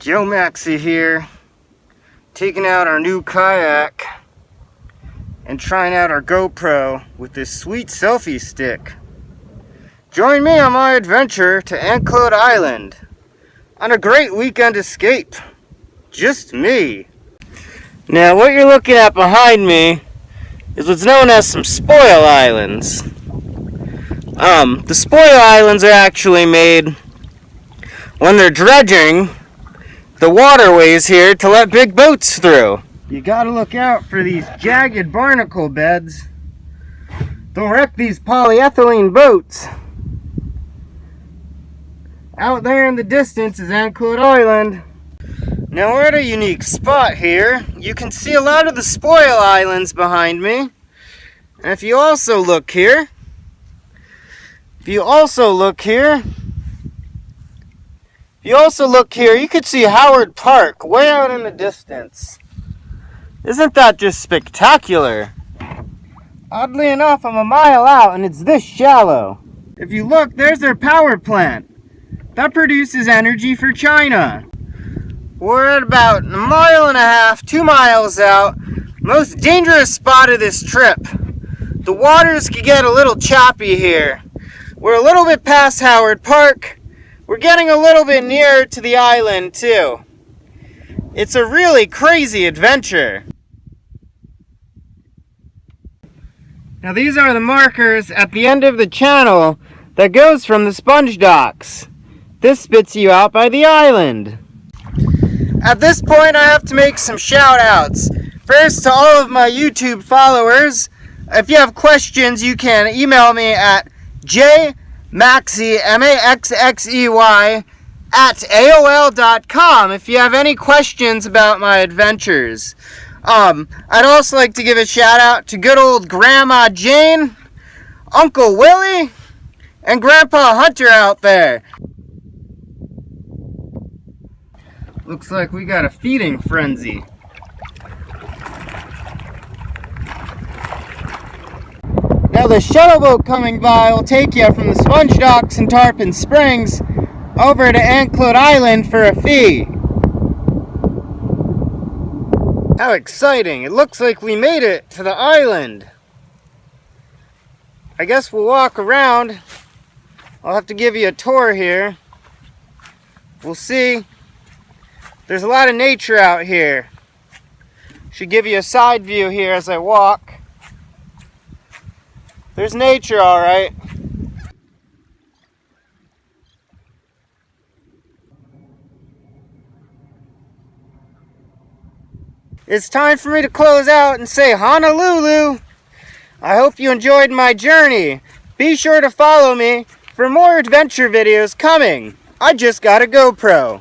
Joe Maxxi here, taking out our new kayak and trying out our GoPro with this sweet selfie stick. Join me on my adventure to Anclote Island on a great weekend escape. Just me. Now what you're looking at behind me is what's known as some spoil islands. The spoil islands are actually made when they're dredging the waterways here to let big boats through. You gotta look out for these jagged barnacle beds. They'll wreck these polyethylene boats. Out there in the distance is Anclote Island. Now we're at a unique spot here. You can see a lot of the spoil islands behind me. And if you also look here, you could see Howard Park way out in the distance. Isn't that just spectacular? Oddly enough, I'm a mile out and it's this shallow. If you look, there's their power plant. That produces energy for China. We're at about 1.5 miles, 2 miles out. Most dangerous spot of this trip. The waters could get a little choppy here. We're a little bit past Howard Park. We're getting a little bit nearer to the island too. It's a really crazy adventure. Now these are the markers at the end of the channel that goes from the sponge docks. This spits you out by the island. At this point I have to make some shout outs. First, to all of my YouTube followers. If you have questions, you can email me at Maxxi, Maxxey, at AOL.com if you have any questions about my adventures. I'd also like to give a shout out to good old Grandma Jane, Uncle Willie, and Grandpa Hunter out there. Looks like we got a feeding frenzy. Now the shuttle boat coming by will take you from the sponge docks in Tarpon Springs over to Anclote Island for a fee. How exciting! It looks like we made it to the island. I guess we'll walk around. I'll have to give you a tour here. We'll see. There's a lot of nature out here. Should give you a side view here as I walk. There's nature, all right. It's time for me to close out and say Honolulu. I hope you enjoyed my journey. Be sure to follow me for more adventure videos coming. I just got a GoPro.